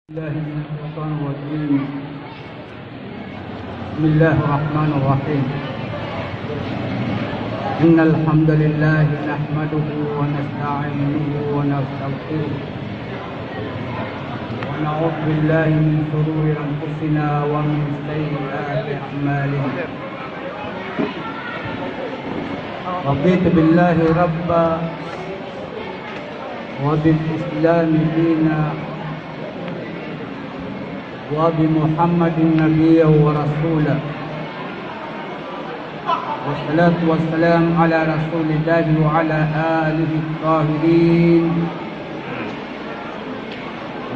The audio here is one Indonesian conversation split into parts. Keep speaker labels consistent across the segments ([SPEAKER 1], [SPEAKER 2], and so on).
[SPEAKER 1] الله من الشيطان الرجيم. بسم الله الرحمن الرحيم. إن الحمد لله نحمده ونستعينه ونستغفره ونعوذ بالله من شرور أنفسنا ومن سيئات أعمالنا. رضيت بالله ربا وبالإسلام دينا وبمحمد نبيا ورسولا، والصلاة والسلام على رسول الله وعلى آله الطاهرين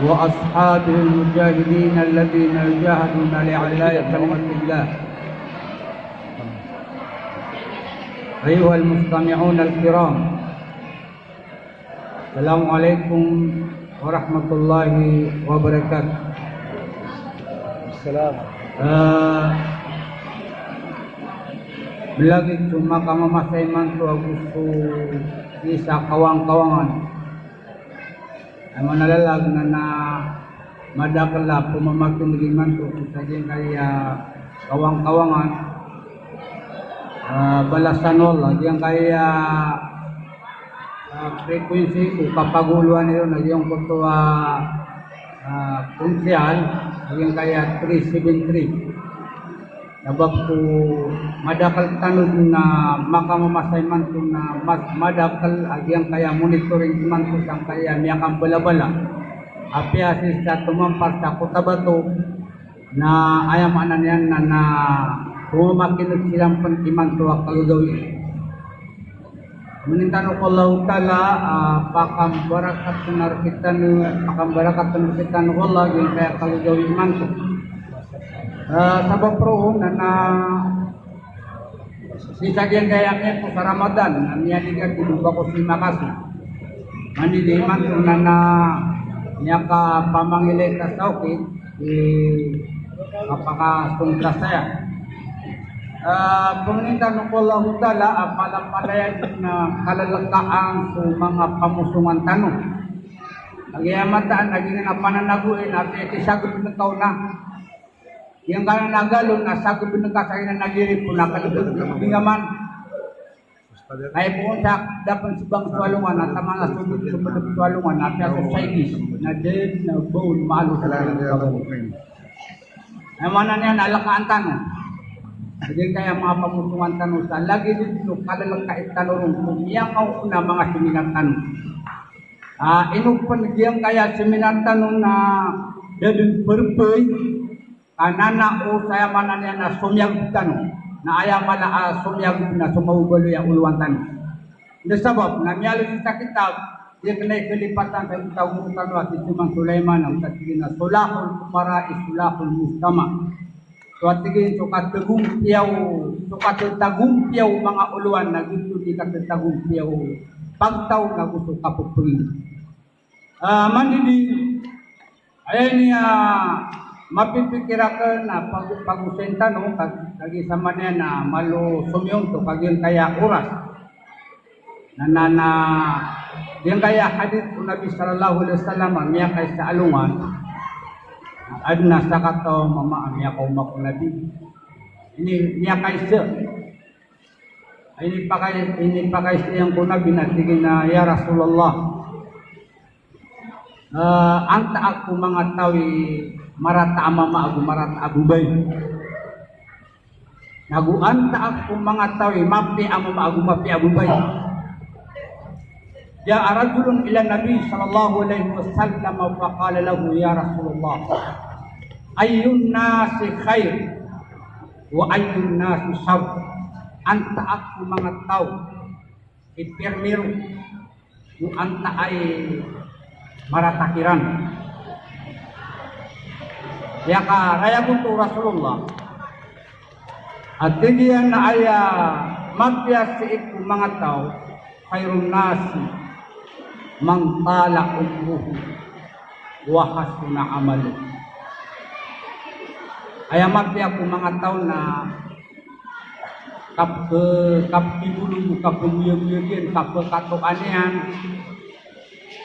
[SPEAKER 1] وأصحابه المجاهدين الذين جاهدون لإعلاء كلمة الله. أيها المستمعون الكرام، السلام عليكم ورحمة الله وبركاته. Belagi cuma kama masay man to gusto isa kawang-kawangan ay manalalag na madakala pumamakin man to sa din kaya kawang-kawangan balasan wala diyan kaya frequency ko kapaguluan nito na yung ko punsyal yung kaya 373 sabab ko madakal tanod na makamamasay man ko na mas madakal yung kaya monitoring man ko sang kaya miyakang bala-bala apiasis sa tumampar sa kutabato na ayam anan yan na tumakinod silang pantiman to akalugawi. Menintano Allah Ta'ala pakam barakat narkitan Allah yung kaya kalugawin man ko sabab pro na sisagyan kayaknya po sa Ramadan niya ligat dibuka ko si Makasi maniliman ko na niya ka pamangilay ka sa ukit kapakasundra saya. Pemerintahan Allah Ta'ala palayan na kalalagkaan sa mga pamusungan tanong. Nagyamataan, naging nga pananaguin at itisagod na tao na. Yung kananagalon, nasagod na kasay na nagirip po na kalabingaman. Kaya po sa dapat subang swalungan at mga sunod swalungan at sa societies na dead, na bone, malo sa kalabingaman. Ay mana niya nalakaan tanong. Jadi kaya mga pamutungan tanong sa lagi dito kadalang kait tanong kung iyang na mga seminar tanong. Inupan diyang kaya seminar tanong na dadun perpay kanana o saya mana niya na sumyag tanong na aya mala sumyag na sumawugalo yung uluan tanong. Ito sabab na miyalo sa kitab dia kenai kelipatan sa kitab tanong at Imam Sulaiman ang satigin na sulahul kumara isulahul mustama. Suatigin sukat tagumpiyaw mga uluan na gusto di tagumpiyaw pagtaw na gusto kapupring. Mandidi ay niya mapipikirakan na pag-usenta no kagi sama niya na malo sumyong to kagi kaya oras na diyan kaya hadith ng Nabi sallallahu alaihi wasallam niya kay sa alungan adna sa kato mama niya ko makunabi ini niya kaisa ini pakai yang kunabi na tigin na ya Rasulullah anta aku mga tawi marata mama aku marata abubay nagu anta aku mga tawi mapi mama aku mapi abubay ya rajulun ila Nabi sallallahu alaihi wasallam wa qala lahu ya Rasulullah ayyun nasi khair wa ayyun nasi syarr anta aku mga tao ipirmiro yung anta ay maratakiran ya ka raya bunto Rasulullah at diyan na aya mapiyas itu mga tao khairun nasi man tala umruhu wa hasuna amalu. Ayamat ya ku mga tao na kapibulu kapuyag-yagin kapakatoan niyan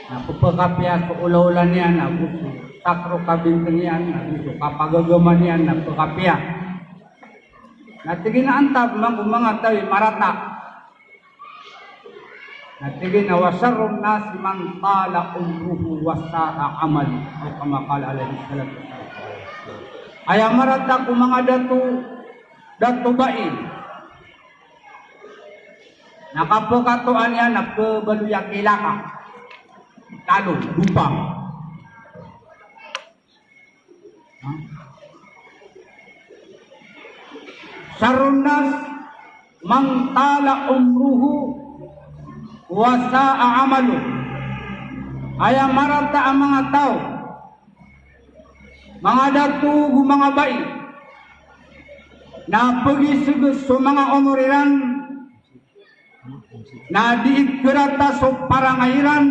[SPEAKER 1] na pupagapya sa ulaw-ulan niyan na gusto sakro kabintengian itu kapagagamanian na pagkapia. Natigin na antab mga tawi marata. Natigin na wasarong nas man tala umruhu wasa'a amali. O kamakala alaihi salatu. Aya marata kung mga datu bain. Nakapukatuan yan nagkabaluyak ilaka. Talo, lupang. Sarunas mangtala umruhu wasa'a amalu. Aya marata ang mga tao, mga datu, mga bayi, na pagisugos sa mga umuriran, na diigrata sa parangairan,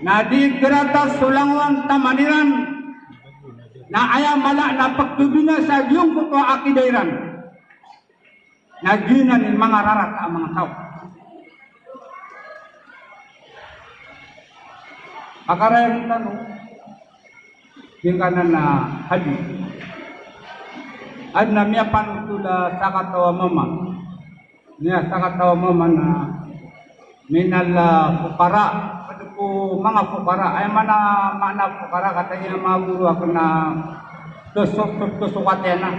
[SPEAKER 1] na diigrata sa langwang tamaniran, na aya mala na pagtubina sa iyong kuto akidairan, na gina ni mga rarat ang mga tao. Akaraya kita no, yung kanan na hadis. Ad na miya panutula sa katawa mama. Niya sa katawa mama na minal fukara. Pwede po mga fukara. Ay mana fukara katanya mga guru ako na tusuk na.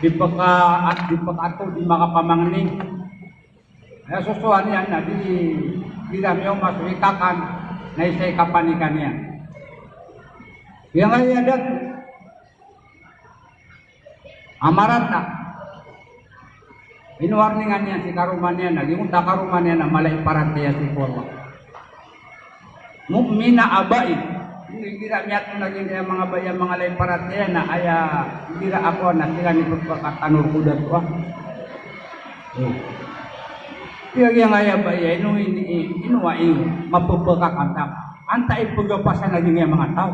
[SPEAKER 1] Di pagka di makapamangning. Ay susuan yan na di kami yung maswitakan na isa'y kapanikan yan. Yang ay adat amarata inwarningan niya si karuman niya naging karuman niya na malay parataya si Korwa mu'mina abai hindi kira miyat naging kaya mga bayan mga lay parataya na aya kira ako na sila ni pagkakatanur kuda to kaya yang aya bayan inuwa mapapagkakanta antay pagapasan naging kaya mga tao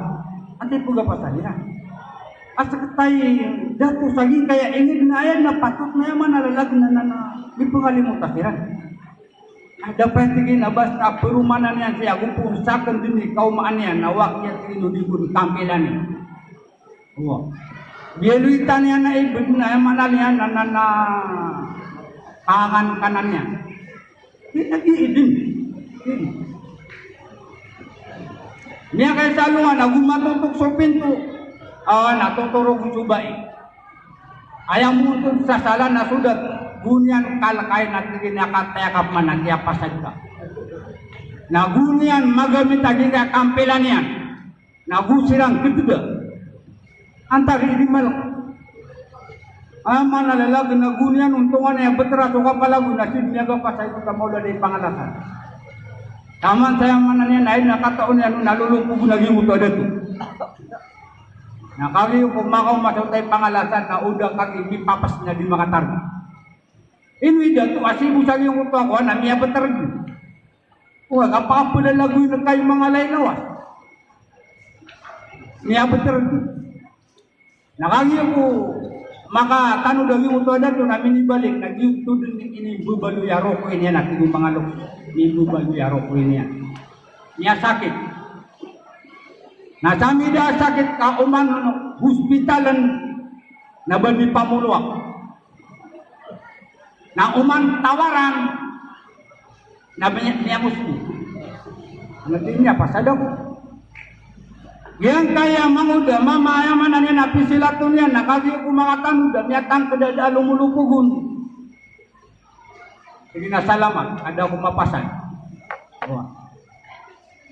[SPEAKER 1] antay pagapasan nila asa katay dato saging kaya ingid na ayan na patut na yaman nalalag na di pangalimutan sila. Dapat tingin na basta perumanan yan siya kung pusakan din kaumaan yan nawak niya sino di pun tampilan niya. Bieluitan yan na ibig na yaman yan na pangan kanan niya. Di nag-iidin. Niya kaya salungan na gumatutok sa pinto. Natuturog subay. Ayaw mo sa sala na sudat gunyan kalakay na tinakatayakap man at yapasad ka. Na gunyan magamit aging kakampilan yan. Na gusirang kituda. Antar irimal. Manalalag na gunyan untungan na betraso ka palago na sinyaga pa sa ito kamula na pangalasan. Taman sayang manan yan ay nakataon yan nalulupog naging uto ada to. Na kami yung kumakaw masutay pangalasan na udang kami ipapas niya di mga targa. Inwi dato asibu sa yung uto ako na miya batarga. Huwag kapapula lagoy na kayo mga laylawas. Miya batarga. Nakagi ko makatanong daw yung uto na ito namin ibalik. Nag-YouTube din ini bubaluyaro ko ini yan at yung mga lok. Ini bubaluyaro ko ini yan. Miya sakit. Na sami dah sakit kauman hospitalan na bani pamuluak. Na uman tawaran na niya musti. Nantinya pasada ko. Yang kaya manguda mama ayaman na napisilatun yan nakagi ko mga tanuda miyatang kadada lumulupugun. Sige na salamat ada ko mapasan.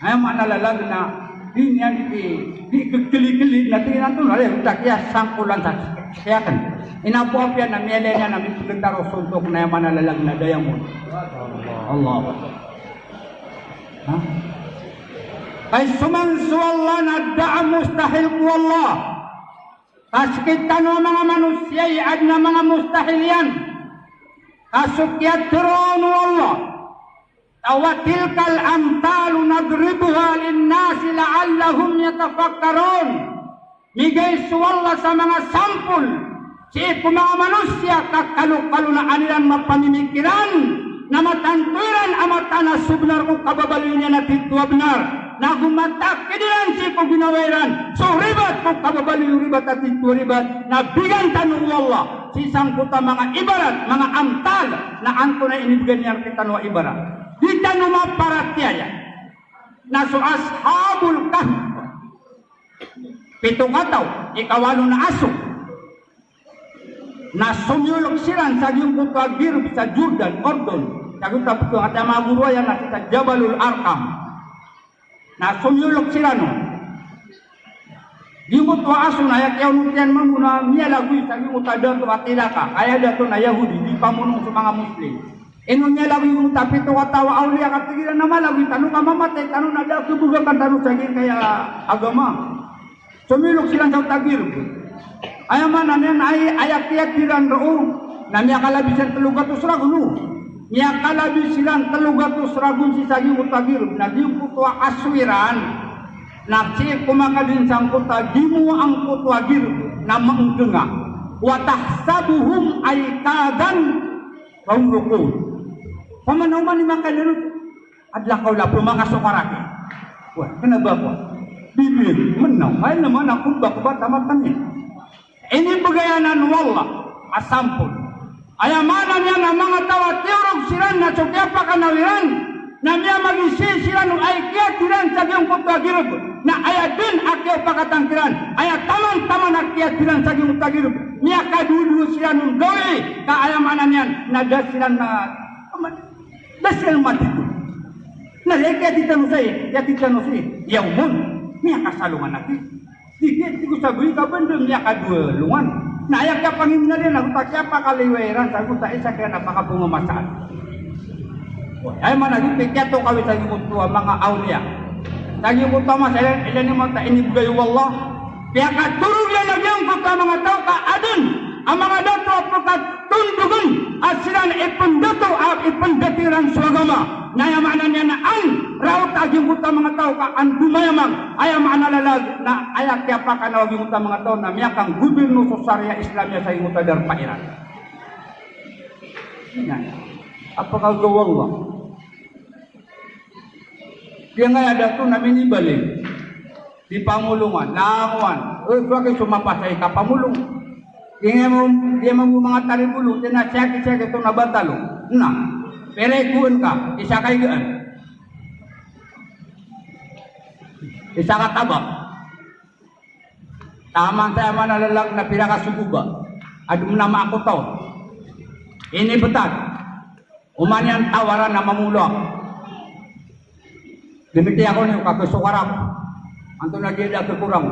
[SPEAKER 1] Ayaw manalalag na ini yang di kekeli-keli nanti nanti ada tak ya sangkulan tak ya kan inapo apya na mielenya na mituganda rosuntok na mana lalag na dayamun Allah ay sumansu Allah na da'a mustahil ku Allah kaskitan ng mga manusia ad na mga mustahil yan kasukyat turun Allah Awatilkal amtalu nadribuha linnasi la'allahum yatafakkarun. Migay suwalla sa mga sampul si mga manusia kakalu-kalu na anilan mapamimikiran na matantuiran amata na subnar kung kababaliw niya na titwa benar. nagumatak kedilan si paginawiran so ribat kung kababali yung ribat at ito ribat na bigan tanong Allah sisang kuta mga ibarat mga amtal na anto na inibigyan niya kita no ibarat di tanong maparatiyaya na so ashabul kahf pitong ataw ikawalo na aso na sumyulog silang sa iyong kutagir sa Jordan, Ordon sagot tapos ito at ang mga guruayan na sa Jabalul Arqam na sumyulog sila no di mo tuwa aso na yaw nutian mo na miya lagoy sa iyong utadato at ilaka kaya dato na Yahudi di pamunong sa mga Muslim ino niya lagoy mo tapito katawa awliya katigilan na malagoy tanong ka mamatay tanong na daw subugan ka tanong sa kaya agama sumyulog silang sa utagir ayaman namin ay ayak-ayak tiran roon na miya kalabisan telugatos ragun miya kalabisilan telugatos ragun si saging utagir na di putwa aswiran na si kumakadin sang kuta di mo ang putwagir na maengkenga watahsabuhum aikadan raunukun pamanaw-man ni makanirut adlah kaulah pumakasukaraki wah kenapa po bibir menang ay naman ang kubak-kubak tamatannya ini pagayanan wallah asampun ayamanan niya na mga tawa tiurog silan na sukyapa kanawiran na miya magisi silan ng aikiya tiran sa giyong kutagirog na ayadin akyaw pakatangkiran ayat taman-taman akyaw tiran sa giyong kutagirog miya kadudu silan ng gawi ka ayamanan niya na dasilan na dasilan mati na lekya titanusay yawmun miya kasalungan natin dikit ko sabi ka benda niya kadua luan na ayak ka pangin na rin ako takya pa kaliweran sa kuta isa kaya napakapumamasaan ay man naging pikyato kami sa iyong mga awliya sa iyong kuta mas ilan yung mga inibigay wallah kaya katurog yan ang iyong kuta mga tao ka adun ang mga dato at pagkatundugan at sila na ipandato at ipandatiran sa agama na yamanan niya na ang raot aging kuta mga tao ka ang dumayamang ayaman nalalag na ayak kaya pa ka na aging kuta mga tao na miyakang gobyerno sa Sharia Islamya sa iyong kuta darpairan yan apakagawang lang kaya nga dato namin ibalik di pamulungan lakuan bakit sumapasay ka pamulong dia mau mga taribulong tinasyak-syak ito na batalo na perekuan ka isa kay gaan isa ka tabak tamang tayo manalalag na pinakasuguba adum na ako tao ini betat umanyan tawaran na mamulok demikian ako niyo kakusukarap anto na dia dah kurang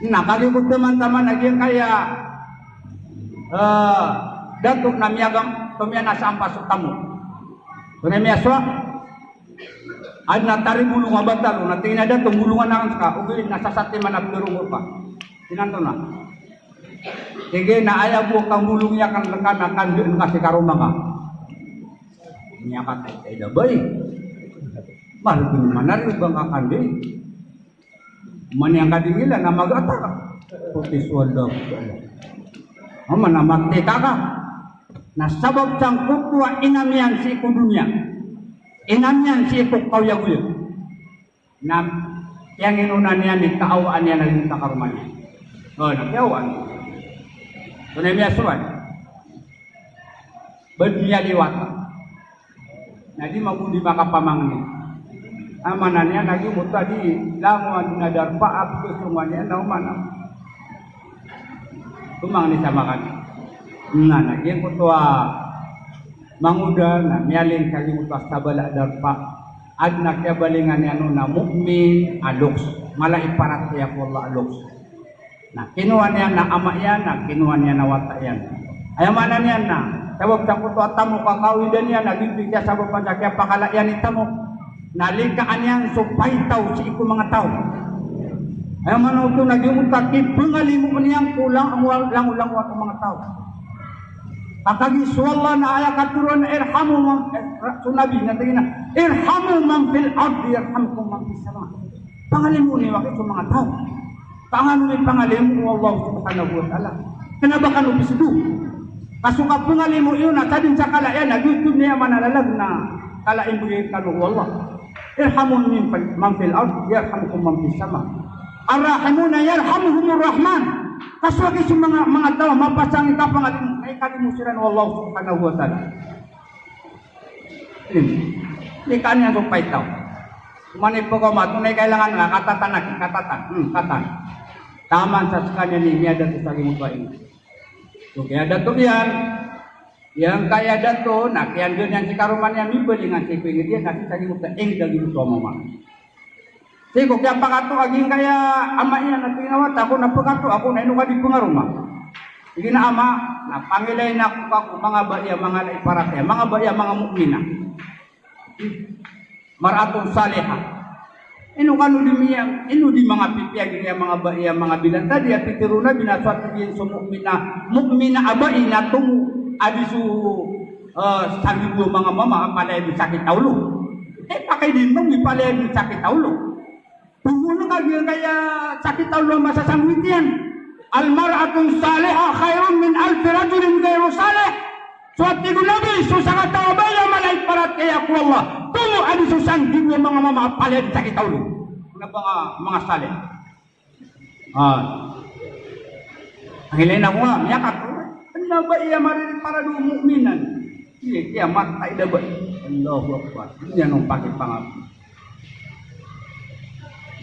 [SPEAKER 1] nah kali ko teman-teman lagi kaya datuk na miyagam tumya nasa ampas tamu tunay miyaswa ad na taribulong abatalo na tingin na dato bulungan na ka ugilin nasa sati manapirong pa tinanto na sige na ayaw mo kang bulungnya kan lekan akan din kasi karuma ka niya ka tayo dabay mahal din manari bang akan din man yang kadingilan na mag-atak putis wala man na magtika ka na sabab sang kukwa inamyan si kudunya inamyan si kukawyaguyo na yang inunan niya ni kaawaan niya naging takarman niya nagkawaan tunay niya suwan bad niya liwat na di magudi makapamangin amanan niya naging muta di lamuan dinadarpa abdo semuanya na umana tumang ni sama kami na naging kutua manguda na mialin kali mutas tabala darpa ad nakyabalingan ni ano na mukmin aloks mala iparat kaya po Allah aloks na kinuha niya na ama yan na kinuha niya na wata yan ayamanan niya na sabab sa kutua tamo kakawidan niya nagibig siya sabab pa kaya pakala yan itamo nalikaan yang supay tao si iku mga tao ay manaw ito naging utakip pangalimu niyang kulang ang lang-ulang ang mga tao kakagiswala na ayaw katuruan na irhamu man sunabi na tingin na irhamu man fil ardi irhamkum man fil sama pangalimu ni wakit sa mga tao pangano ni pangalimu Allah subhanahu wa ta'ala kenapa kan ubisidu kasuka pangalimu yun na sadin sa kalayan nag-youtube niya manalalag na kalain bugay kanu Allah Irhamun man fil ard yarhamkum man fis sama. Ar-rahimuna yarhamuhumur rahman. Kaswagi si mga tao mapasang itapang ating may kalimusiran wallahu subhanahu wa ta'ala. Ini kan yang supay tao. Kumani po ko matunay kailangan nga katatan na katatan. Katan. Taman sa kanya ni miada to sa gimutuan ini. So kaya dato yan. Yang kaya dato na kaya doon yan si karuman yan mibelingan si pingin kasi sa gimutuan ing dagi mutuwa mama. Siko kaya pakato aging kaya ama iya na tinawat ako na pakato ako na inuka di pengaruma. Sige na ama na pangilay na ako mga baya mga laiparatya mga baya mga mukmina. Maratong saleha. Inu kanu di mga pipiyag niya mga baya mga bilang tadi ya pitiruna binaswat din so mukmina abai na tumu adisu sagibu mga mama palay sakit taulo. Pakai din mong ipalay sakit taulo. Tunggu kaya sakit taulo masa sangwitian. Almar'atun salihah khairun min alfi rajulin ghairu salih. Suatu Nabi susah kata baya malaik parat kaya ku Allah. Tunggu adi susang di mga mama paling sakit taulo. Kenapa mga salih? Ang ilain ako nga, miyakat ko. Kenapa ia maririn para dua mukminan? Iya kiamat tak ada ba. Allahu Akbar. Ini yang pakai pangap.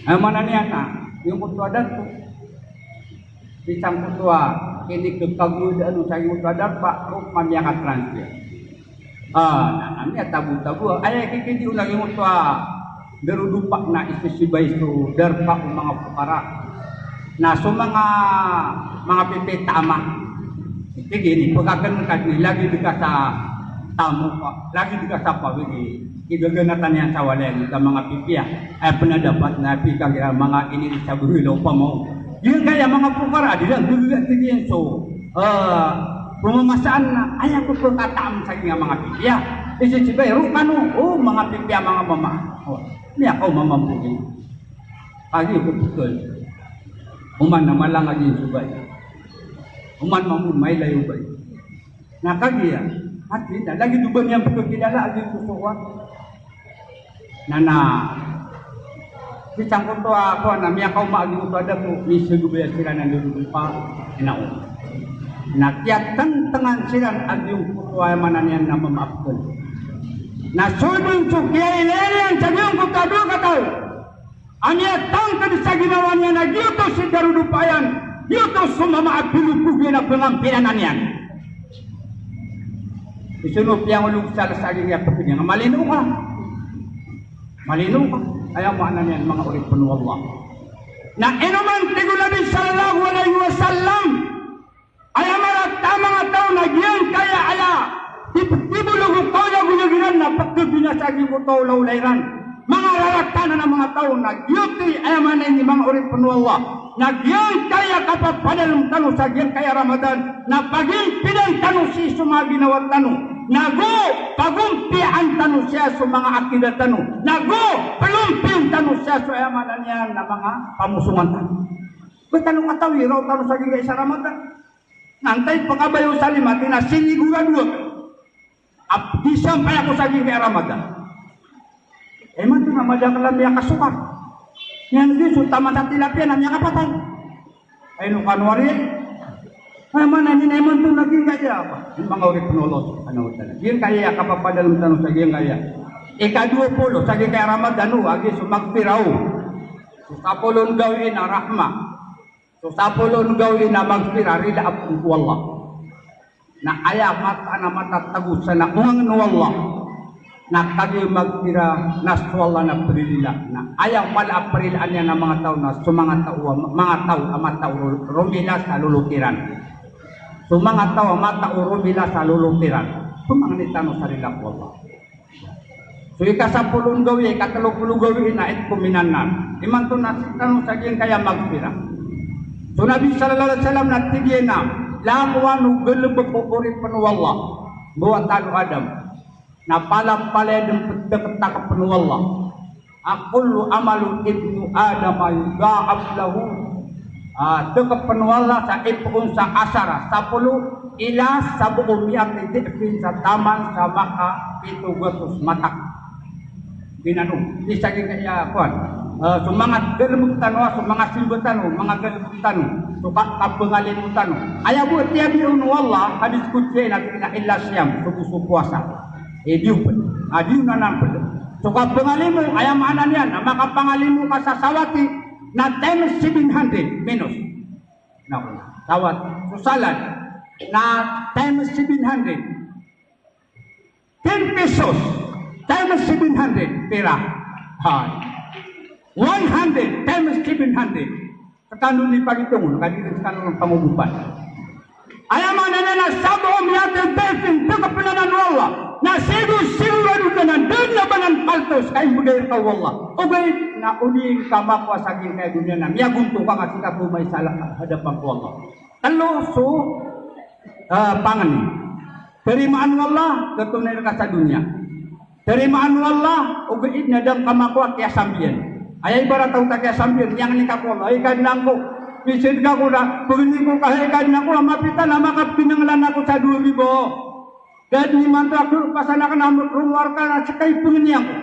[SPEAKER 1] Mana niya na, yung kutua dato, isang kutua, kini kekagudaan sa yung kutua dato, Pak Rukman yang transfer. Niya tabu-tabu, ay kikindi ulang yung kutua, darudupak na isisibay so, darpa mga pukara. Na so mga pipit tama. Iti gini, pagkakan kagni, lagi di ka sa tamu, lagi di ka sa pawigi. Igaganatan yan sa walen ka mga pipiya ay penadapat na pikag mga ini sa buhilo pa mo yun kaya mga pukara adilang gulat tigyan so pumamasaan na ayaw ko pagkataam sa mga pipiya isisibay rukano mga pipiya mga mama ini ako mamampukin lagi ko betul uman na malang lagi subay uman mamun may layo bay nakagiya hati na lagi duban yang betul kilala lagi kusuwan Nana, si cangkut tu ako na miya kau maagi mo ada mo misa gubaya sila ng lulupa inao. Nakiatan tangan sila at yung kutuwa mananian na mamaapon. Nasudong sukya ilerian sa yung kutado kataw. Anya tangkad sa ginawa niya na yuto si darudupayan, yuto sumamaat pinupugyan na pengampinan niyan. Isunod yang ulug sa lasagin niya pagkanya nga malino ka. Malino ka. Ayaw mo niyan mga ulit panu Allah. Na inuman tigo Nabi sallallahu alaihi wasallam. Ayaw marata mga tao na giyan kaya ayaw. Tibulog ko yung gunaginan na pagkabinasagin ko tao laulayran. Mga raratanan ng mga tao na giyuti ayaw manin ni mga ulit panu Allah. Na giyan kaya kapag padalong tanong sa giyan kaya Ramadan. Na paging pinang tanong si sumaginawa tanong. Nago pagumpi ang tanong siya sa mga akidat tanong. Nago palumpi ang tanong siya sa ayamanan niya na mga pamusungan tanong. Betanong atawi raw tanong sa gigay sa Ramadan. Nantay pagkabayo sa lima, tinasinigura dua. Disampay ako sa gigay Ramadan. Man ito na madakalan niya kasukar. Yan din, sutaman sa tilapia na niya kapatay. Ay nung kanwari, ay mana ni naman ito naging kaya apa? Yung mga ulit punolos, ano talaga. Yung kaya kapapadalang tanong sa yung kaya. Ika-20 sa kaya Ramadan, agi sumagpiraw. Susapulon gawin na rahma. Susapulon gawin na magpira, rila apun ku Allah. Na ayaw mata na matatagusan na ungang no Allah. Na kagi magpira, naswala na perilila. Na ayaw pala perilaan niya ng mga tao na sumanga tao, mga tao, rumila sa lulutiran. So mga tao mata urumila sa lulutiran. So mga nitano sa rilak Allah. So ikasapulong gawi, ikatalupulong gawi na it kuminanan. Iman to nasitano sa giyang kaya magpira. So Nabi sallallahu alaihi wasallam natigyan na lakuan ugelebek pupurit penuh Allah. Buat tanu Adam. Na palam-palay ng pagkakata penuh Allah. Aqullu amalu ibnu Adam yudha'af lahu. Tegap penuala sa ipun sa asara 10 ila 700 sa taman sa maka 700 matak. binanong isa kaya kuan sumangat gelembung tanu sumangat silbut tanu mga gelembung tanu suka kapengalin tanu aya buat tiabiun wallah hadis qudsi na illa siam subuh puasa diupet adiuna namped suka pengalimu aya mana nian maka pangalimu kasasawati na times 700 minus nah sawat susalan na times 700 10 pesos times 700 pera hai 100 times 700 sekanun di pagitungun kadirin sekanun pangubupan ayam anana sabom yatin tefin tekapenanan wallah na sigu baru kanan dunia banan paltos kain budaya kau wallah ogay na uning kama kuasa gin kay dunia na miya gunto ka kasi ka may salah hadapan ko Allah telusu pangani terimaan wallah ketunai ka sa dunia terimaan wallah ogay nadam kama kuat ya sambian ayah ibarat tahu tak ya sambil yang nikah kola ikan nangko bisin ka ko na pagini ko kahikan na ko mapitan na makapinanglan ako sa 2,000 dan ni mantu aku pasana ka na rumwarkan na sakay pangini ako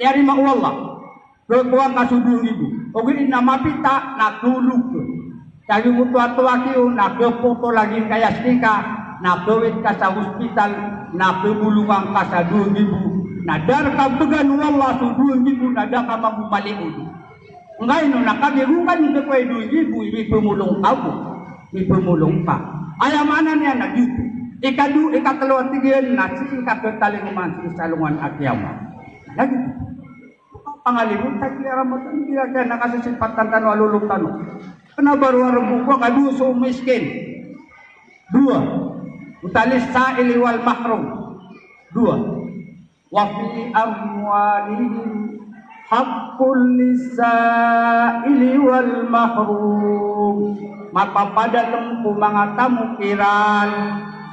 [SPEAKER 1] yari mauwallah kukuha ka sa 2,000 ogin na mapita na tulog sabi mo tuwa-tuwa kiyo na kepoto lagi kaya stika na gawin ka sa hospital na kebulungan ka sa 2,000 na dar ka began wallah sa 2,000 na da ka magumaliun ngay no nakagirungan ko kay 2,000 may pumulong ako may pumulong pa ay mana niya na dito ikatlo tigil na singkat ketalinguman sa salungan at yaman lagi pangalimun sa kiaraman kira-kira nakasisipatan tanu alulung tanu kena baru buku kadu so miskin 2 utalis sa'ili wal mahrum 2 wa fi amwalihim haqqul lisa'ili wal mahrum mapapada tempu mga tamu kiran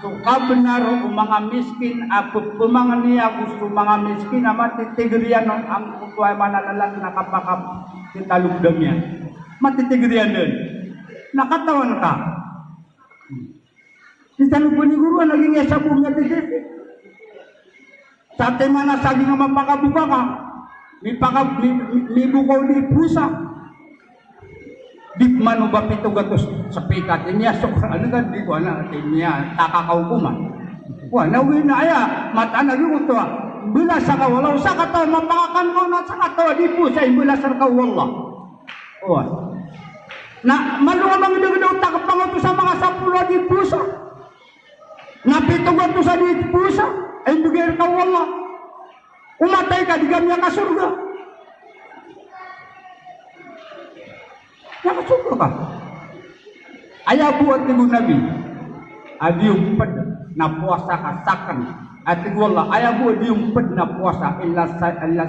[SPEAKER 1] suka benar mga miskin aku pemang niya gusto mga miskin amat titigrian ang kutuay manalalang nakapakap kita lugdamnya matitigrian din nakatawan ka kita lupa ni guru lagi ngesabungnya titip sa mana saging nga mapakabuka ka may bukaw di pusa di mano ba pito gatos sa pikat niya so ano kan di ko na niya takakaw kuman wa nawin na aya mata na gyud to bila sa kawalaw sa kataw mapakakan ko na sa kataw di pusa bila sa kawala wa na maluwang daw takapang to sa mga 10 di pusa na pito gatos sa di pusa ay bigay kawala umatay ka di gamya ka surga ya ka surga ka ayaw buat ibu nabi adium ped na puasa kasakan at wala ayaw buat adium ped na puasa illa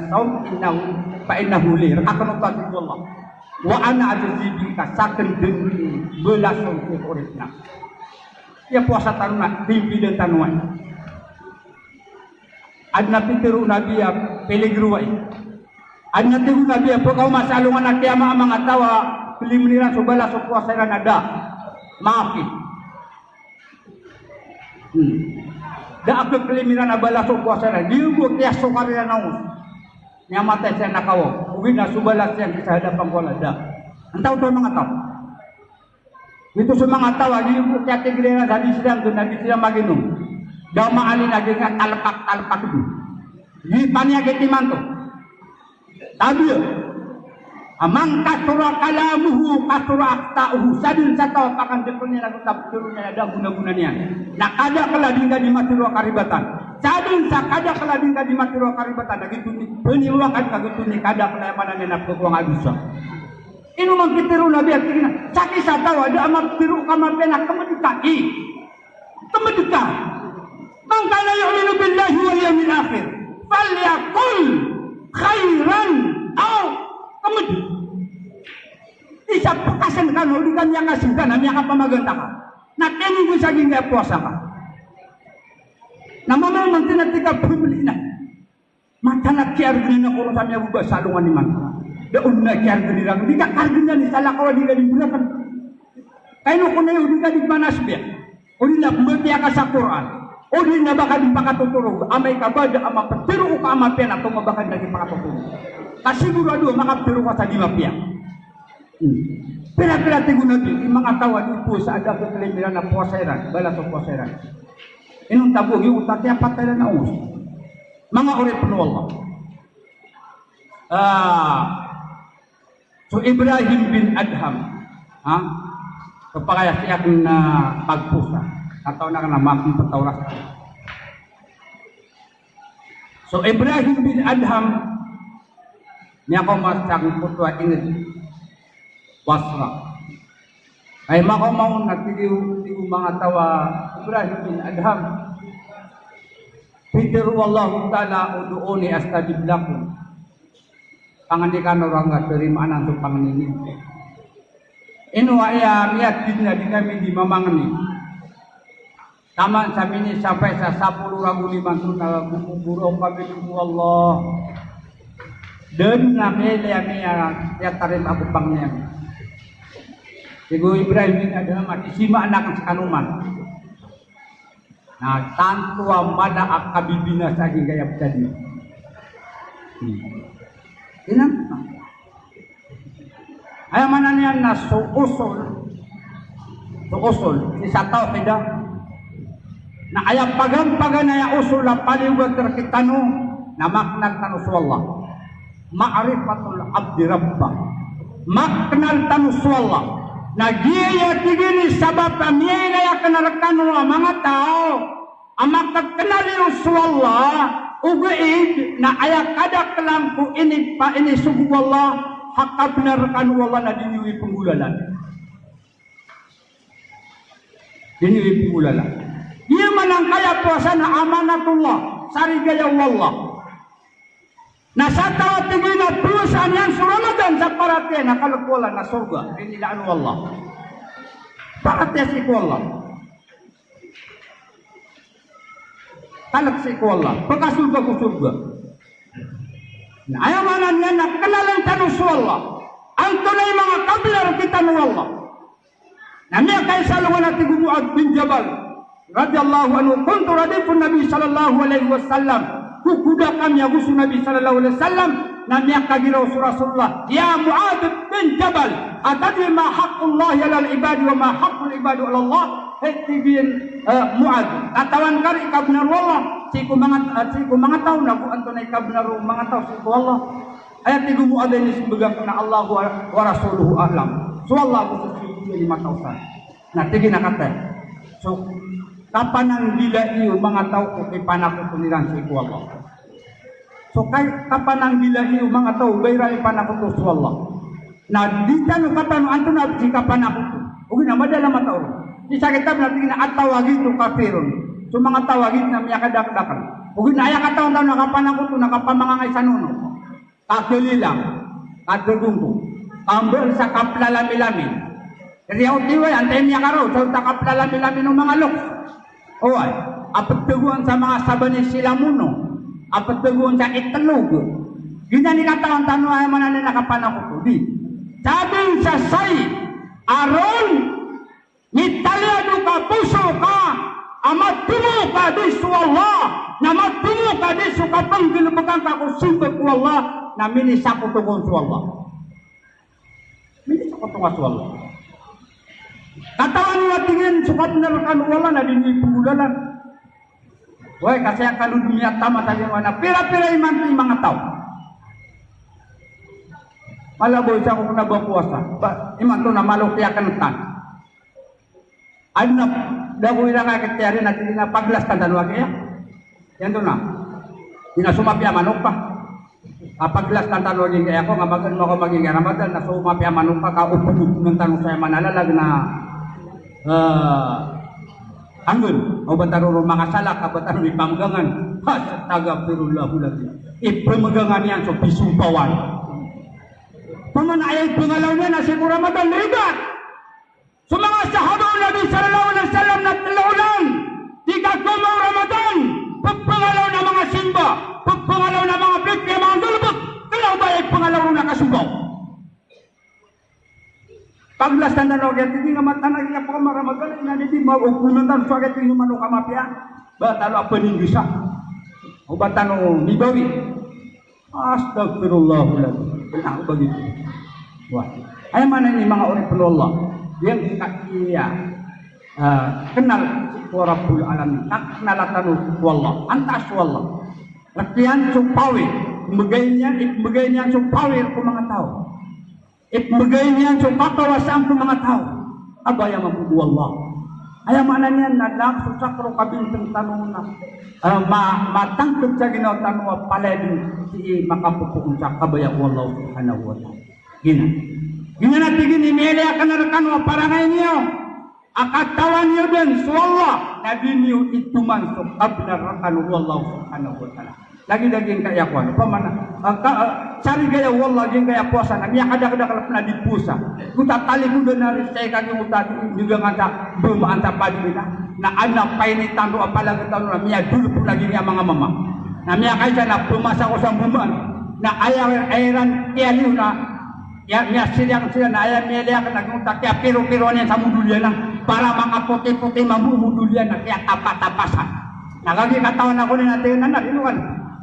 [SPEAKER 1] saum innahu fa innahu lir akan tadi wallah wa ana azibi kasakan demi belas untuk uripna ya puasa taruna timbi dan tanuan adna pitiru nabi ya peligruai adna tiru nabi ya pagkaw masalungan na kaya mga tawa pilimniran subala sa puasa na nada maafi da ako pilimniran na bala sa puasa na di mo kaya sukari na naus niya matay siya nakawo uwi na subala siya sa hadapan ko na da ang tao to mga tao ito sa mga tawa di mo kaya tigriran sa Islam doon na di sila maginom daw maali na di nga talpak itu di paniagit iman to tabi amang kasura kalamuhu kasura aktauhu sadin sa tawa pakan depunnya lagu tabturnya ada guna-guna niya nakada keladingga di matiro karibatan sadin sa kada keladingga di matiro karibatan lagi tuni peniulang kan kagutu ni kada kelayamanan ni napkuang adusa inu mang kitiru nabi akhirnya saki sa tawa ada amat tiru kamar penak kemedikaki kemedikah man kana yu'minu billahi wal yawmil akhir falyaqul khairan aw kemudian isa pakasan kan uli kan yang ngasih kan yang apa maganda ka na kini ko saging nga puasa ka na mamang mantina bumili na matanak kiar gini na kuro sa miya buba salungan ni man daun na kiar gini lang di ka kargina ni salakawa di ka di bulakan kayo ko na yun di ka di manas biya uli na bumati ka sa Quran O di na baka di pakatutulog, amay kabada, ama patiro ka ama piyan ato mabaka di pakatutulog. Kasigurado makapiro ka sa di mapiya. Pila-pila tigo na din, yung mga tawa di po sa ada kekelimiran na puwaseran, bala sa puwaseran. Inong tabo, yung utatya patay na us. Mga urip na Allah. So Ibrahim bin Adham, kapagayasiyak na pagpusa, ataw na ka na making patawras. So Ibrahim bin Adham, niya ko masang putwa init, Basra. Ay makamau nagtigiw mga tawa Ibrahim bin Adham. Pidiru Allahu ta'ala udu'uni astajib lakum. Pangandikan orang nggak terima nanti panganini. Inu ayah miat dina di kami di mamangni. Taman samini sampai sa 10.500 na buburo kami tunggu Allah. Dan namanya ya tarim aku pangnya. Ibu Ibrahim bin Adham mati sima anak sekanuman. Nah, tantu amada akabibina saking gaya tadi. Ini ayah mana niyan na suusul isa tao kida na ayah pagang-pagang na ya usul na paliwag terkitano na maknal tanu Allah ma'rifatul abdi rabbah maknal tanu Allah na giya tigini sabab kami na ya kanarakano mga tao amak kenali Allah ugaid na ayah kada kelangku ini pa ini subuh Allah hak benar kan Allah na diniwi penggulalan dia manang kaya puasa na amanatullah sari gaya Allah na sa tawa tingin na puasa niyan sa Ramadan sa parate na kalagwala na surga inilaan Allah parate si Allah kalak si Allah pagkasurga ko surga. Nah, ayaw mana niya na kalalang tanong sa Allah. Ang tunay mga kabilar kita ng Allah. Na niya kay salungan natin Mu'adh bin Jabal. Radiyallahu anhu. Kuntu radifun Nabi sallallahu alaihi wasallam. Kukuda kami agusun Nabi sallallahu alaihi wasallam. Na niya kagiraw sa Rasulullah. Ya Mu'adh bin Jabal. Atadri ma haqqullah yalal ibadi wa ma haqqul ibadi ala Allah. Hetibin Mu'adh. Katawan kari kabnar Allah. Siku mga tao na kung anto na ikabnar mga tao siku Allah. Ayat tigo Mu'adh ini sebagang kena Allah wa rasuluhu a'lam. So Allah ko sa siku 5 tausan. Nah tigi nakata. So kapan ang gila iyo mga tao ko kay panakutuniran siku Allah. So kapan ang gila iyo mga tao bayra ipanakuto sa Allah. Nah di tanu kapan anto na si kapan ako. Ugi na madala mata oro. Isa kitab na tingin na atawagin to kafirun. So mga tawagin na miyakadak-dakan. Ugin na ayak ataw daw nakapanang ko to nakapamangangay sa nuno. Kakililang, kadugungko. Ambel sa kaplalami-lami. Riyaw tiway, antayin niya karaw sa kaplalami-lami ng mga lok. Oy, apat teguan sa mga sabanis sila muno. Apat teguan sa italog. Ginani katawan tanong ay mananay nakapanang ko to. Di. Sabing sa say, aron, nitalyado ka, puso ka, amatumo ka di su Allah, namatumo ka di su kapanggilubagan ka kung sibag ku Allah, na minisako tungon su Allah. Minisako tungon su Allah. Katawan nila tingin, sukat nalakan wala na dinipulalan. Woy, kasi ang kanudunya tama tali na pira-pira iman yung mga tao. Malaboy siya kung nabang puwasa. Iman to na malukya ka ng tan. Ano na, dagoy na kakitiyari na hindi na paglas ka dalawa kaya. Yan doon na. Hindi na sumapya manok pa. Paglas ka dalawa kaya ako, nga magan mo ako maging Ramadan, na sumapya manok pa, kaupugod ng tanong sa'yo manalalag na anggun. O bataruro mga salak, kabataruro ipanggangan. Tagapirullahu lagi. Ipamagangan yan so pisumpawan. Pamanayay pangalaw niya na siguro Ramadan, ligat! So mga sahabaw Nabi sallallahu alaihi wasallam na talaulan, tiga kumaw Ramadan, pagpangalaw na mga simba, pagpangalaw na mga blikya, mga dulbot, kalaw ba ay pangalaw na kasubaw? Paglas na nalaw, hindi nga matanag niya po Ramadan, na hindi maupununtan, so agad yung manok kamapya. Batalo apa ning bisa. Obatano nibawi. Astagfirullahaladzim. Benar begitu. Wah, ay mana ini mga uri Allah yang iya kenal si Rabbul Alamin, tak kenal tanu wallah, antas wallah. Latihan supawi, ibagay supawi ko mga tao. Ibagay niyan supatawa sa ko mga tao. Abaya mabudu wallah. Ay mana niyan nadang susakro kabintang tanong na matangkot sa ginaw tanong paledin si makapupuun sa kabaya wallah subhanahu wa ta'ala. Gina natigin imeli akan rekan wa parangay niyo. Akatawan niyo din suwallah. Nabi niyo ituman so abnar rekan wallah subhanahu wa ta'ala. Lagi-lagi kaya kuan. Pamana cari gaya wallah geng kaya puasa. Namiya kada-kada kalau pernah dipusa. Kuta tali kuda nari saya kaki muta juga ngata belum anta padi kita. Na anak paini tandu apalagi tahun namiya dulu pun lagi niya mga mama. Namiya kaya na pumasa ko sa buman. Na ayaw airan kialiw na ya silang na ayaw niya ka nagunta kaya piro-piro niya sa mudulian lang para mga puti-puti mamumudulian na kaya tapat-tapasan. Nagagi katawan ako ni natin na inuan.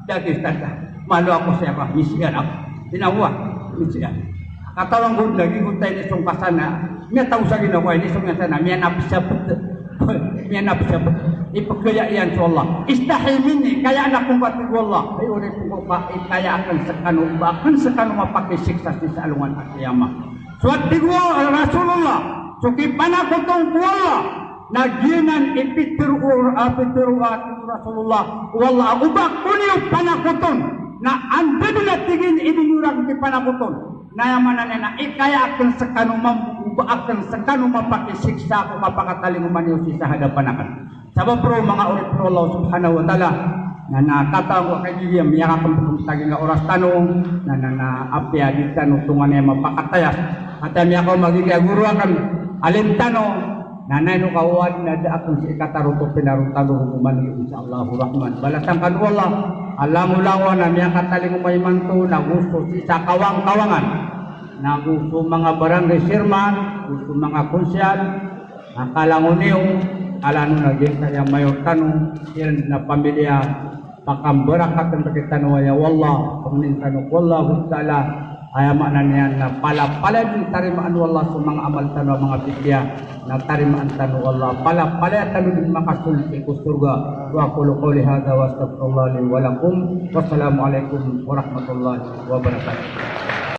[SPEAKER 1] Dati tanda, malu ako siya pa, misiyan ako. Tinawa, misiyan. Katawang ko lagi ko tayo nisong kasana. Miya tahu sa ginawa, nisong nga sana, miya napsabot. Miya napsabot. Ipagkaya iyan sa Allah. Istahimin ni, kaya anak kong batig Allah. Ay ulit ko pa, kaya akan sekano mapakisiksa sa alungan at kiyama. Suat tigwa, Rasulullah. Sukipan ako tong Allah. Naginan ipitiruur Rasulullah wallah ubak kunyo panakuton na anda na tigin ibinurang ti panakuton na yamanan na ikaya akan sekanu ubak akan sekanu mapakisiksa ko mapakataling umaniyo sa hadapan akan sabab bro mga ulit pro Allah subhanahu wa ta'ala na nakatawa kay diya miyaka kung tagi nga oras tanong na apya di tanong tungan niya mapakatayas at miyaka magiging guru akan alintano nanay no kawan na daakong si ikataruto pinarutalo hukuman ni insyaallahu rahman balasang kanwala alam ulawa na miya kataling umay manto na gusto si sa kawang-kawangan na gusto mga barangay chairman gusto mga konsyal nakalanguniyong alano na geng kaya mayor tanong yan na pamilya pakambarakat ang pakitanwaya wallah pangnin tanong wallahu ta'ala ay makna niyan na pala din tarimaan wallah sa mga amal tanong mga bigya na tarimaan tanong wallah pala tanong din makasulti ko surga wa aqulu qawli hadha wa astaghfirullah li wa lakum wassalamu alaikum warahmatullahi wabarakatuh.